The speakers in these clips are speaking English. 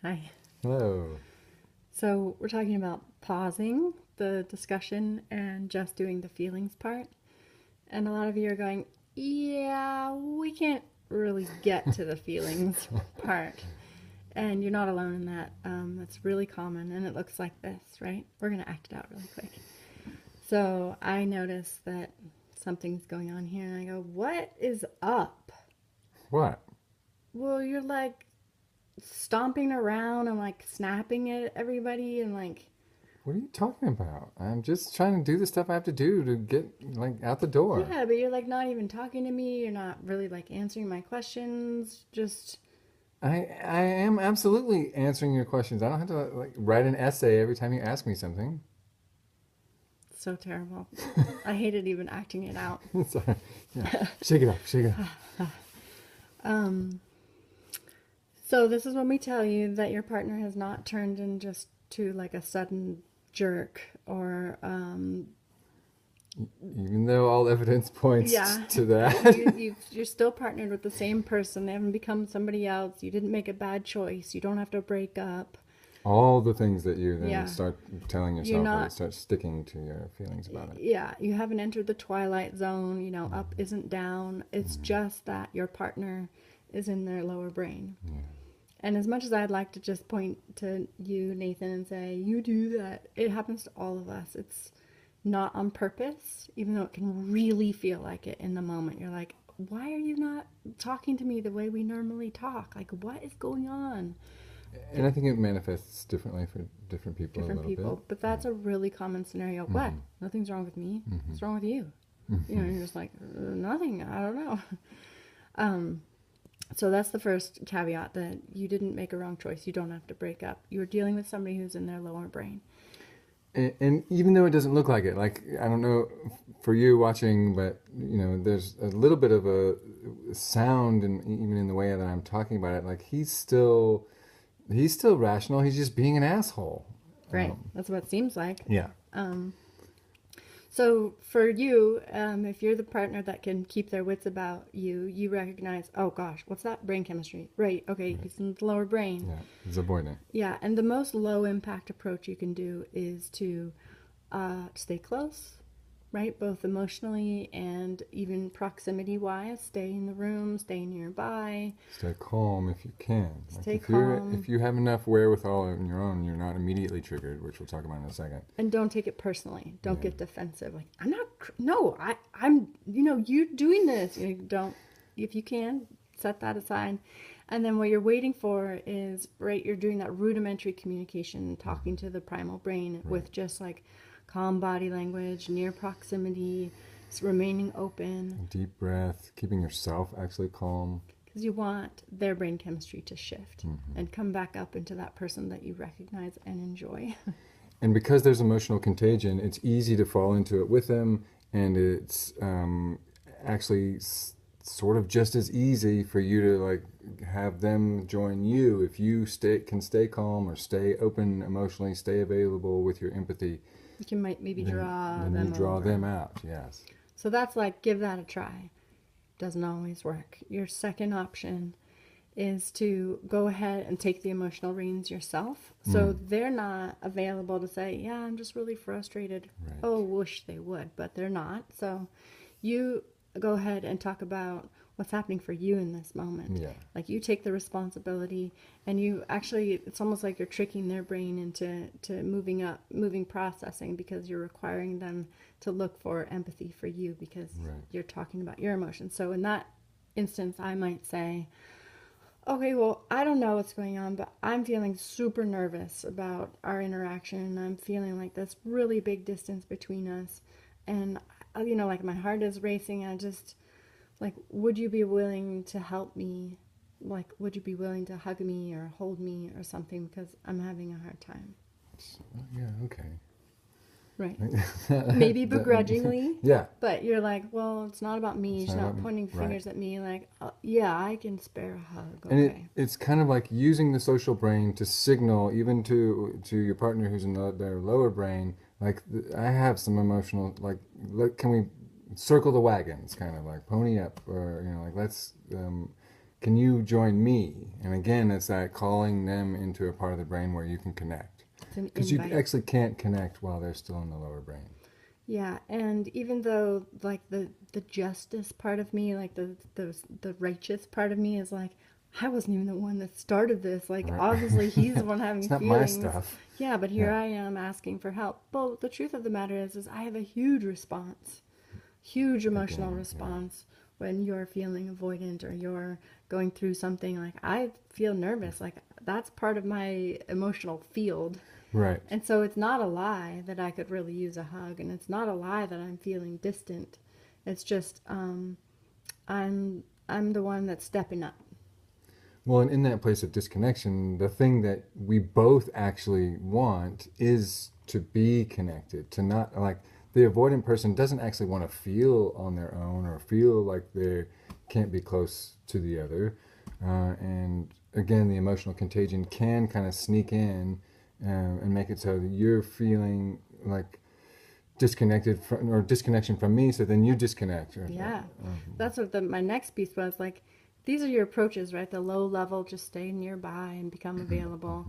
Hi. Hello. So, we're talking about pausing the discussion and just doing the feelings part. And a lot of you are going, yeah, we can't really get to the feelings part. And you're not alone in that. That's really common. And it looks like this, right? We're going to act it out really quick. So, I notice that something's going on here. And I go, what is up? What? Well, you're like stomping around and like snapping at everybody and like What are you talking about? I'm just trying to do the stuff I have to do to get out the door. yeah, but you're like not even talking to me. You're not really like answering my questions. Just I am absolutely answering your questions. I don't have to write an essay every time you ask me something. so terrible. I hated even acting it out. Sorry. Yeah. Shake it up. Shake it up. Um, so this is when we tell you that your partner has not turned in just to like a sudden jerk or Even though all evidence points yeah, to that. you're still partnered with the same person. They haven't become somebody else. You didn't make a bad choice. You don't have to break up. All the things that you then Yeah, start telling you're yourself or not. start sticking to your feelings about it. Yeah, you haven't entered the twilight zone. You know, up Mm-hmm. isn't down. It's just that your partner is in their lower brain. Yeah. And as much as I'd like to just point to you, Nathan, and say, you do that, it happens to all of us. It's not on purpose, even though it can really feel like it in the moment. You're like, why are you not talking to me the way we normally talk? Like, what is going on? And I think it manifests differently for different people a Different little bit. people. But that's a really common scenario. What? Mm-hmm. Nothing's wrong with me. Mm-hmm. What's wrong with you? You know, Mm-hmm. you're just like, nothing. I don't know. Um, so that's the first caveat that you didn't make a wrong choice. You don't have to break up. You're dealing with somebody who's in their lower brain. And even though it doesn't look like it, like I don't know for you watching, but there's a little bit of a sound, and even in the way that I'm talking about it, like he's still rational. He's just being an asshole. Right. That's what it seems like. Yeah. Um, So for you, if you're the partner that can keep their wits about you, you recognize, oh gosh, what's that? Brain chemistry. Right. Okay. Right. He's in the lower brain. Yeah. He's avoidant. Yeah. And the most low impact approach you can do is to stay close, right? Both emotionally and even proximity wise. Stay in the room, stay nearby, Stay calm if you can. Like stay if calm, you have enough wherewithal on your own, you're not immediately triggered, which we'll talk about in a second. and don't take it personally. Don't Yeah. get defensive. Like, I'm not, no, I'm, you doing this. You know, don't, if you can, set that aside. And then what you're waiting for is, right, you're doing that rudimentary communication, talking to the primal brain Right. with just like calm body language, near proximity, remaining open, Deep breath, keeping yourself actually calm. because you want their brain chemistry to shift Mm-hmm. and come back up into that person that you recognize and enjoy. And because there's emotional contagion, it's easy to fall into it with them, and it's actually sort of just as easy for you to like have them join you if you can stay calm or stay open emotionally, stay available with your empathy. You can maybe Then, draw then them you draw over. them out. Yes. So that's like, give that a try. Doesn't always work. Your second option is to go ahead and take the emotional reins yourself. So they're not available to say, yeah, I'm just really frustrated. Right. Oh, wish they would, but they're not. So you go ahead and talk about what's happening for you in this moment. Yeah. Like you take the responsibility and you actually, it's almost like you're tricking their brain into moving processing because you're requiring them to look for empathy for you because Right. you're talking about your emotions. So in that instance, I might say, okay, well, I don't know what's going on, but I'm feeling super nervous about our interaction. I'm feeling like this really big distance between us. And, like my heart is racing. I just, like, would you be willing to help me? Like, would you be willing to hug me or hold me or something? Because I'm having a hard time. Yeah. Okay. Right. Maybe That- begrudgingly. yeah. But you're like, well, it's not about me. It's She's not not about me. pointing Right. fingers at me. Like, yeah, I can spare a hug. And Okay. it's kind of like using the social brain to signal even to your partner who's in their lower brain, like I have some emotional, like can we circle the wagons, kind of like pony up, or like let's can you join me? And again, it's that calling them into a part of the brain where you can connect. It's an Because you invite. actually can't connect while they're still in the lower brain. Yeah, and even though like the justice part of me, like the righteous part of me is like, I wasn't even the one that started this. Like Right. obviously he's the one having It's not my feelings. stuff. Yeah, but here Yeah. I am asking for help. Well, the truth of the matter is I have a huge response, huge emotional Again, yeah. response when you're feeling avoidant or you're going through something. Like I feel nervous. Like that's part of my emotional field. Right. And so it's not a lie that I could really use a hug, and it's not a lie that I'm feeling distant. It's just I'm the one that's stepping up. Well, and in that place of disconnection, the thing that we both actually want is to be connected, to not like the avoidant person doesn't actually want to feel on their own or feel like they can't be close to the other. And again, the emotional contagion can kind of sneak in and make it so that you're feeling like disconnected from or disconnection from me, so then you disconnect. Yeah, that's what my next piece was like. These are your approaches, right? The low level, just stay nearby and become available.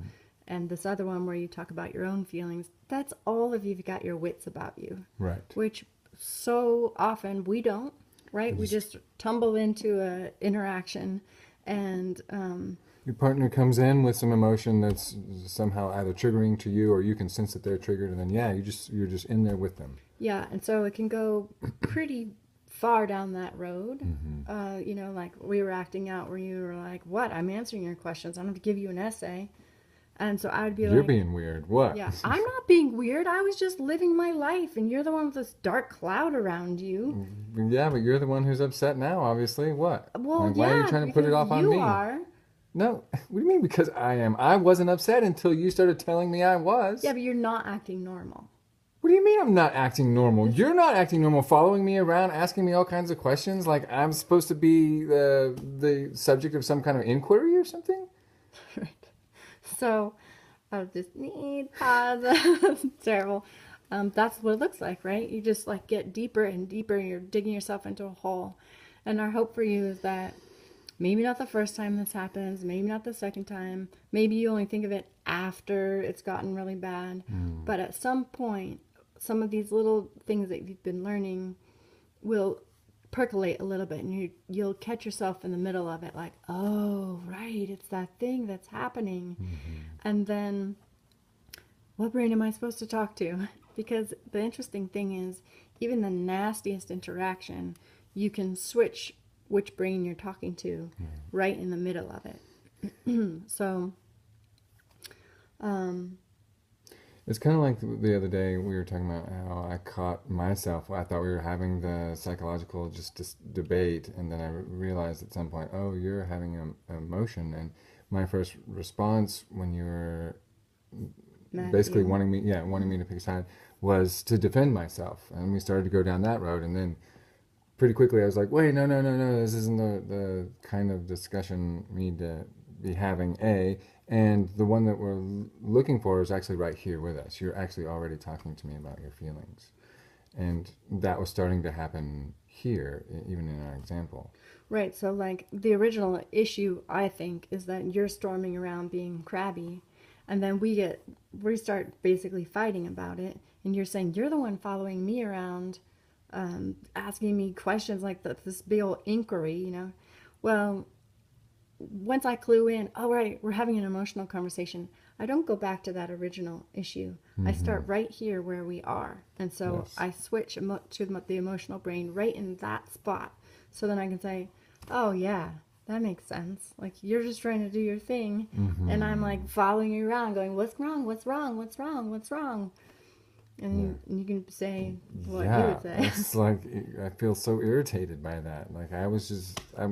And this other one where you talk about your own feelings, that's all if you've got your wits about you. Right. Which so often we don't, right? We just tumble into a interaction and Your partner comes in with some emotion that's somehow either triggering to you, or you can sense that they're triggered, and then you're just in there with them. yeah, and so it can go pretty far down that road. Like we were acting out where you were like, "What? I'm answering your questions. I'm going to give you an essay," and so I would be You're like, being weird. What? "Yeah, I'm not being weird. I was just living my life, and you're the one with this dark cloud around you." Yeah, but you're the one who's upset now. Obviously, what? Well, Like, yeah, why are you trying to put it because off on you me? are. No, what do you mean? Because I am. I wasn't upset until you started telling me I was. Yeah, but you're not acting normal. What do you mean I'm not acting normal? You're not acting normal, following me around, asking me all kinds of questions, like I'm supposed to be the subject of some kind of inquiry or something? Right. So I just need pause. Terrible. That's what it looks like, right? You just like get deeper and deeper, and you're digging yourself into a hole. And our hope for you is that maybe not the first time this happens, maybe not the second time, maybe you only think of it after it's gotten really bad. But at some point, some of these little things that you've been learning will percolate a little bit, and you'll catch yourself in the middle of it like, oh, right, it's that thing that's happening. And then what brain am I supposed to talk to? Because the interesting thing is, even the nastiest interaction, you can switch which brain you're talking to right in the middle of it. So It's kind of like the other day we were talking about how I caught myself. I thought we were having the psychological debate, and then I realized at some point, oh, you're having an emotion. And my first response when you were basically wanting me to pick a side was to defend myself. And we started to go down that road, and then pretty quickly I was like, wait, no, this isn't the kind of discussion we need to be having, and the one that we're looking for is actually right here with us. You're actually already talking to me about your feelings. And that was starting to happen here, even in our example. Right, so like the original issue, I think, is that you're storming around being crabby, and then we start basically fighting about it, and you're saying you're the one following me around, asking me questions like this big old inquiry, Well, once I clue in, oh, right, we're having an emotional conversation, I don't go back to that original issue. I start right here where we are. And so I switch to the emotional brain right in that spot. So then I can say, oh, yeah, that makes sense. Like, you're just trying to do your thing. And I'm like following you around going, what's wrong? What's wrong? What's wrong? What's wrong? And you can say what you would say. It's like, I feel so irritated by that. Like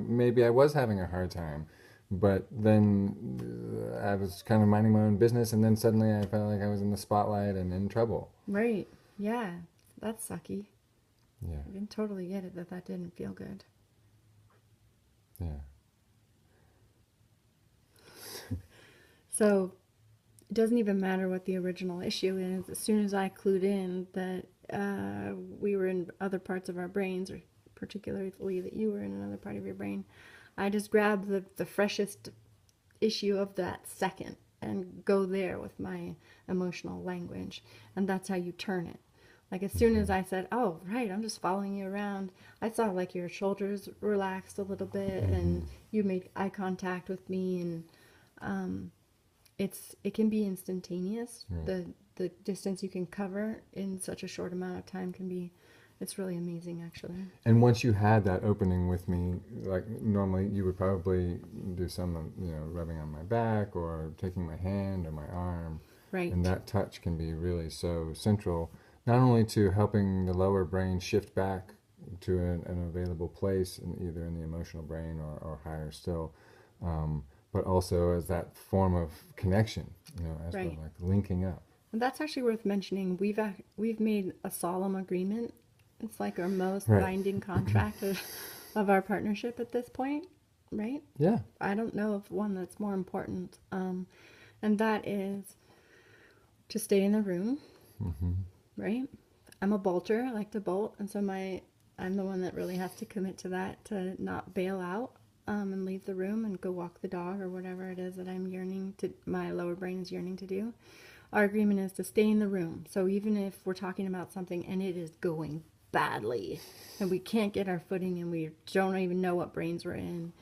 maybe I was having a hard time, but then I was kind of minding my own business, and then suddenly I felt like I was in the spotlight and in trouble. Right. Yeah. That's sucky. Yeah. I can totally get it that didn't feel good. Yeah. So it doesn't even matter what the original issue is. As soon as I clued in that we were in other parts of our brains, or particularly that you were in another part of your brain, I just grab the freshest issue of that second and go there with my emotional language. And that's how you turn it. Like as soon as I said, oh, right, I'm just following you around, I saw like your shoulders relaxed a little bit and you made eye contact with me, and it can be instantaneous. Right. The distance you can cover in such a short amount of time it's really amazing, actually. And once you had that opening with me, like normally you would probably do some, rubbing on my back or taking my hand or my arm. Right. And that touch can be really so central, not only to helping the lower brain shift back to an available place, either in the emotional brain or higher still, but also as that form of connection, as Right. we're like linking up. And that's actually worth mentioning. We've made a solemn agreement. It's like our most Right. binding contract of our partnership at this point, right? Yeah. I don't know of one that's more important. And that is to stay in the room, right? I'm a bolter. I like to bolt. And so I'm the one that really has to commit to that, to not bail out and leave the room and go walk the dog or whatever it is that my lower brain is yearning to do. Our agreement is to stay in the room. So even if we're talking about something and it is going badly and we can't get our footing and we don't even know what brains we're in,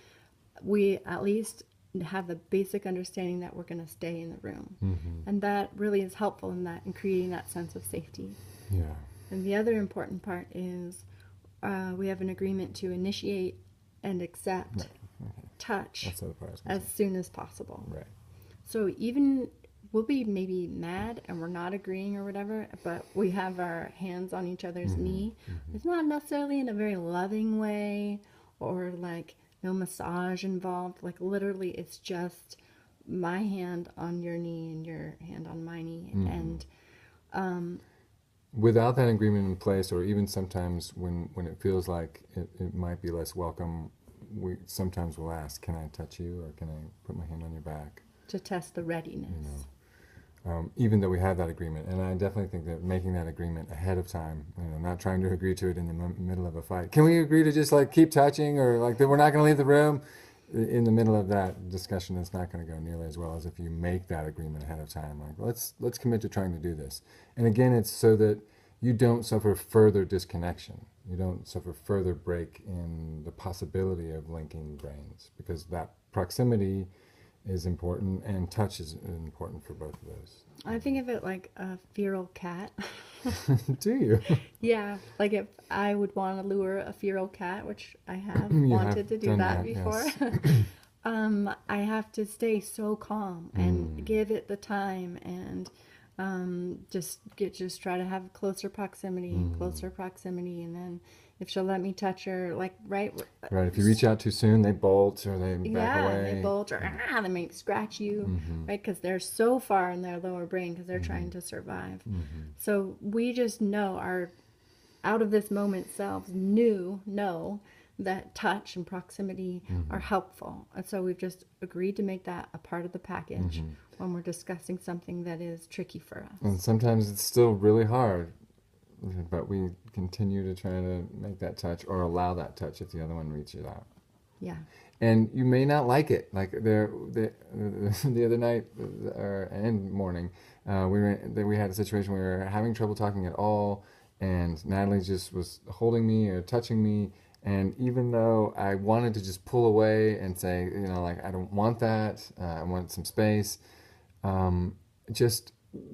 we at least have the basic understanding that we're going to stay in the room. And that really is helpful in creating that sense of safety. Yeah. And the other important part is we have an agreement to initiate and accept touch That's the other part I was gonna as soon as possible. say. Right. So even we'll be maybe mad and we're not agreeing or whatever, but we have our hands on each other's knee. It's not necessarily in a very loving way or like no massage involved. Like literally it's just my hand on your knee and your hand on my knee. And without that agreement in place, or even sometimes when it feels like it might be less welcome, we sometimes will ask, can I touch you, or can I put my hand on your back? to test the readiness. Even though we have that agreement. And I definitely think that making that agreement ahead of time, not trying to agree to it in the middle of a fight. Can we agree to just like keep touching, or like that we're not going to leave the room? In the middle of that discussion, it's not going to go nearly as well as if you make that agreement ahead of time. Like, let's commit to trying to do this. And again, it's so that you don't suffer further disconnection. You don't suffer further break in the possibility of linking brains, because that proximity is important and touch is important for both of those. I think of it like a feral cat. Do you? Yeah, like if I would want to lure a feral cat, which I have You wanted have to do done that that, before, yes. I have to stay so calm and give it the time and just try to have closer proximity, and then if she'll let me touch her, like right. Right. If you reach out too soon, they bolt or they back away. They bolt or they may scratch you, right? Because they're so far in their lower brain because they're trying to survive. So we just know our out of this moment selves know that touch and proximity are helpful, and so we've just agreed to make that a part of the package when we're discussing something that is tricky for us. And sometimes it's still really hard, but we continue to try to make that touch or allow that touch if the other one reaches out. Yeah. And you may not like it. Like the other night and morning, we had a situation where we were having trouble talking at all, and Natalie just was holding me or touching me. And even though I wanted to just pull away and say, like, I don't want that, I want some space,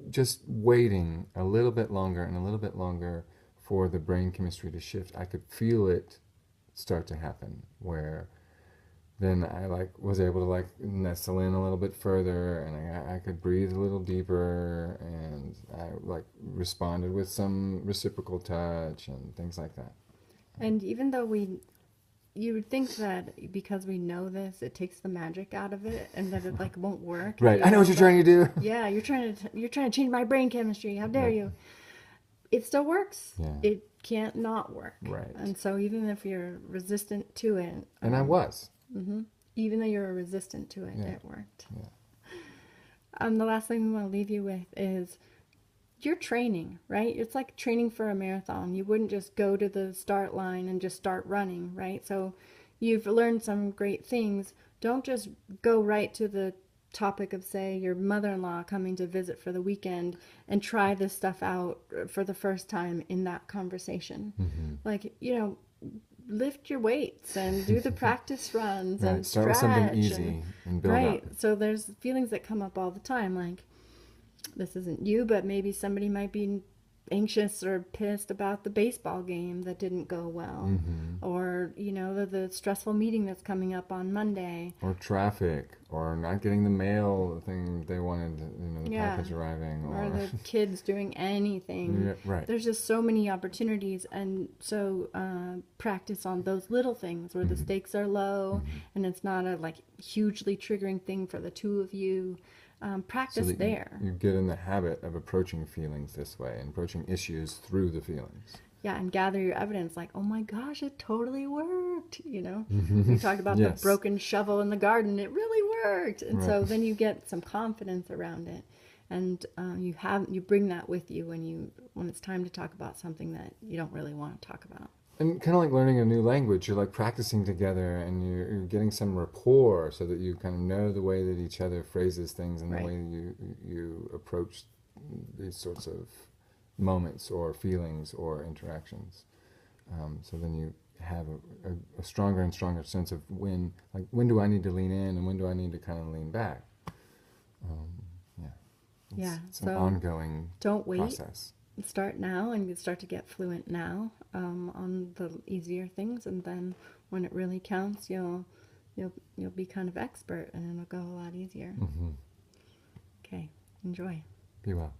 just waiting a little bit longer and a little bit longer for the brain chemistry to shift, I could feel it start to happen, where then I was able to nestle in a little bit further, and I could breathe a little deeper, and I responded with some reciprocal touch and things like that. And even though you would think that because we know this, it takes the magic out of it, and that it won't work. Right. I know what you're trying to do. Yeah, you're trying to change my brain chemistry. How dare you? It still works. Yeah. It can't not work. Right. And so even if you're resistant to it, And I was. even though you're resistant to it, it worked. Yeah. The last thing we want to leave you with is you're training, right? It's like training for a marathon. You wouldn't just go to the start line and just start running, right? So you've learned some great things, don't just go right to the topic of, say, your mother-in-law coming to visit for the weekend and try this stuff out for the first time in that conversation. Like, lift your weights and do the practice runs Right. and Start with stretch something easy and build right. up. So there's feelings that come up all the time, like, this isn't you, but maybe somebody might be anxious or pissed about the baseball game that didn't go well, or the stressful meeting that's coming up on Monday, or traffic, or not getting the mail thing they wanted, the package arriving, or the kids doing anything. Yeah, right. There's just so many opportunities, and so practice on those little things where the stakes are low and it's not a hugely triggering thing for the two of you. Practice so that there. You get in the habit of approaching feelings this way, and approaching issues through the feelings. Yeah, and gather your evidence, like, oh my gosh, it totally worked. We talked about Yes. the broken shovel in the garden. It really worked. And so Right. then you get some confidence around it. And you bring that with you when it's time to talk about something that you don't really want to talk about. And kind of like learning a new language, you're like practicing together, and you're getting some rapport, so that you kind of know the way that each other phrases things, and the Right. way you approach these sorts of moments or feelings or interactions. So then you have a stronger and stronger sense of when do I need to lean in and when do I need to kind of lean back. It's an So ongoing don't wait. process. Start now and start to get fluent now on the easier things, and then when it really counts, you'll be kind of expert, and it'll go a lot easier. Okay, enjoy. Be well.